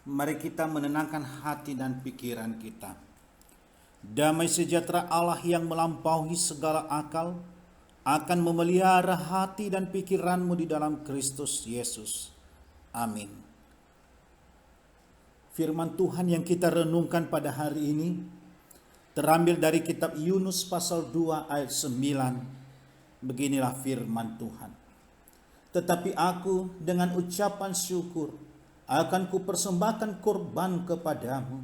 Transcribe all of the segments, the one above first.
Mari kita menenangkan hati dan pikiran kita. Damai sejahtera Allah yang melampaui segala akal akan memelihara hati dan pikiranmu di dalam Kristus Yesus. Amin. Firman Tuhan yang kita renungkan pada hari ini terambil dari kitab Yunus pasal 2 ayat 9. Beginilah firman Tuhan. Tetapi aku dengan ucapan syukur akan kupersembahkan korban kepadamu.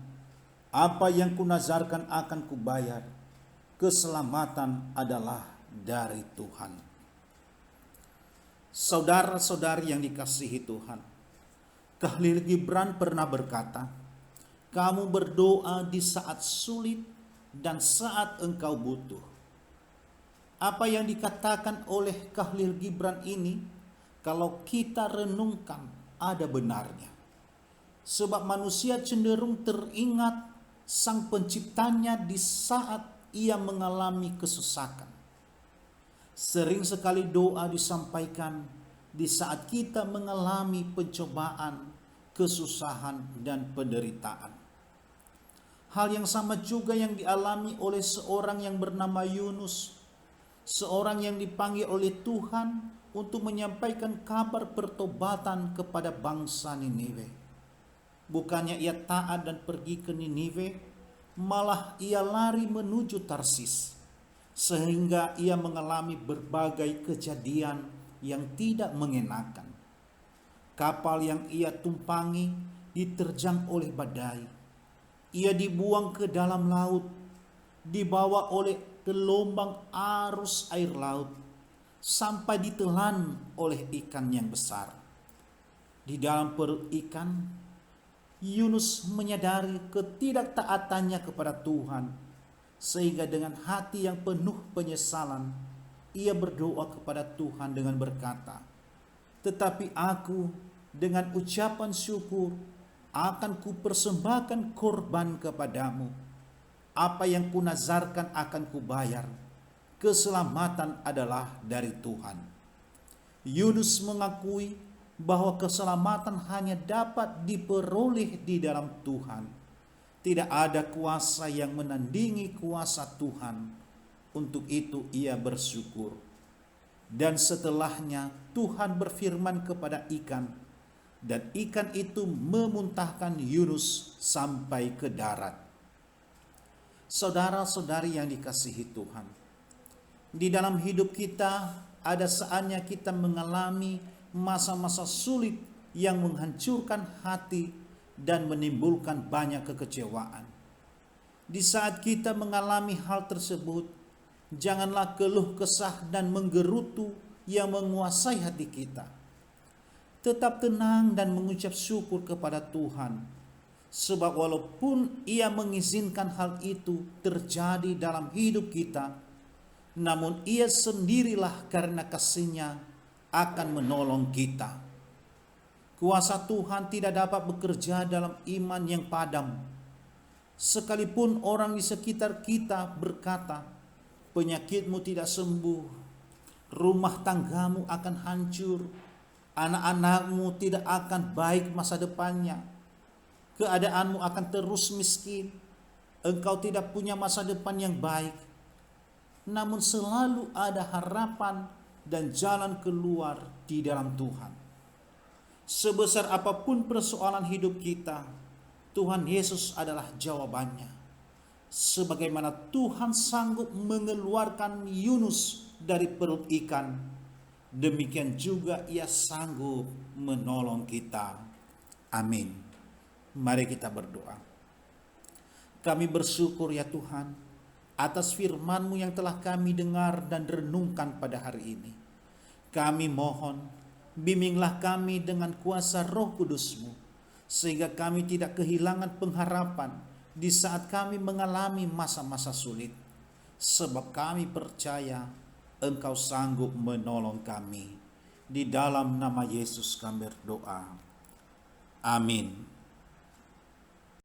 Apa yang kunazarkan akan kubayar. Keselamatan adalah dari Tuhan. Saudara-saudari yang dikasihi Tuhan, Khalil Gibran pernah berkata, kamu berdoa di saat sulit dan saat engkau butuh. Apa yang dikatakan oleh Khalil Gibran ini, kalau kita renungkan, ada benarnya. Sebab manusia cenderung teringat sang penciptanya di saat ia mengalami kesesakan. Sering sekali doa disampaikan di saat kita mengalami pencobaan, kesusahan, dan penderitaan. Hal yang sama juga yang dialami oleh seorang yang bernama Yunus, seorang yang dipanggil oleh Tuhan untuk menyampaikan kabar pertobatan kepada bangsa Niniwe. Bukannya ia taat dan pergi ke Niniwe, malah ia lari menuju Tarsis, sehingga ia mengalami berbagai kejadian yang tidak mengenakan. Kapal yang ia tumpangi diterjang oleh badai. Ia dibuang ke dalam laut, dibawa oleh gelombang arus air laut, sampai ditelan oleh ikan yang besar. Di dalam perut ikan, Yunus menyadari ketidaktaatannya kepada Tuhan, sehingga dengan hati yang penuh penyesalan, ia berdoa kepada Tuhan dengan berkata, tetapi aku dengan ucapan syukur akan kupersembahkan korban kepadamu. Apa yang kunazarkan akan kubayar. Keselamatan adalah dari Tuhan. Yunus mengakui bahwa keselamatan hanya dapat diperoleh di dalam Tuhan. Tidak ada kuasa yang menandingi kuasa Tuhan. Untuk itu ia bersyukur. Dan setelahnya Tuhan berfirman kepada ikan, dan ikan itu memuntahkan Yunus sampai ke darat. Saudara-saudari yang dikasihi Tuhan, di dalam hidup kita ada saatnya kita mengalami masa-masa sulit yang menghancurkan hati dan menimbulkan banyak kekecewaan. Di saat kita mengalami hal tersebut, janganlah keluh kesah dan menggerutu yang menguasai hati kita. Tetap tenang dan mengucap syukur kepada Tuhan, sebab walaupun Ia mengizinkan hal itu terjadi dalam hidup kita, namun Ia sendirilah karena kasih-Nya akan menolong kita. Kuasa Tuhan tidak dapat bekerja dalam iman yang padam. Sekalipun orang di sekitar kita berkata, penyakitmu tidak sembuh, rumah tanggamu akan hancur, anak-anakmu tidak akan baik masa depannya, keadaanmu akan terus miskin, engkau tidak punya masa depan yang baik. Namun selalu ada harapan dan jalan keluar di dalam Tuhan. Sebesar apapun persoalan hidup kita, Tuhan Yesus adalah jawabannya. Sebagaimana Tuhan sanggup mengeluarkan Yunus dari perut ikan, demikian juga Ia sanggup menolong kita. Amin. Mari kita berdoa. Kami bersyukur ya Tuhan atas firman-Mu yang telah kami dengar dan renungkan pada hari ini. Kami mohon, bimbinglah kami dengan kuasa Roh Kudus-Mu, sehingga kami tidak kehilangan pengharapan di saat kami mengalami masa-masa sulit. Sebab kami percaya Engkau sanggup menolong kami. Di dalam nama Yesus kami berdoa. Amin.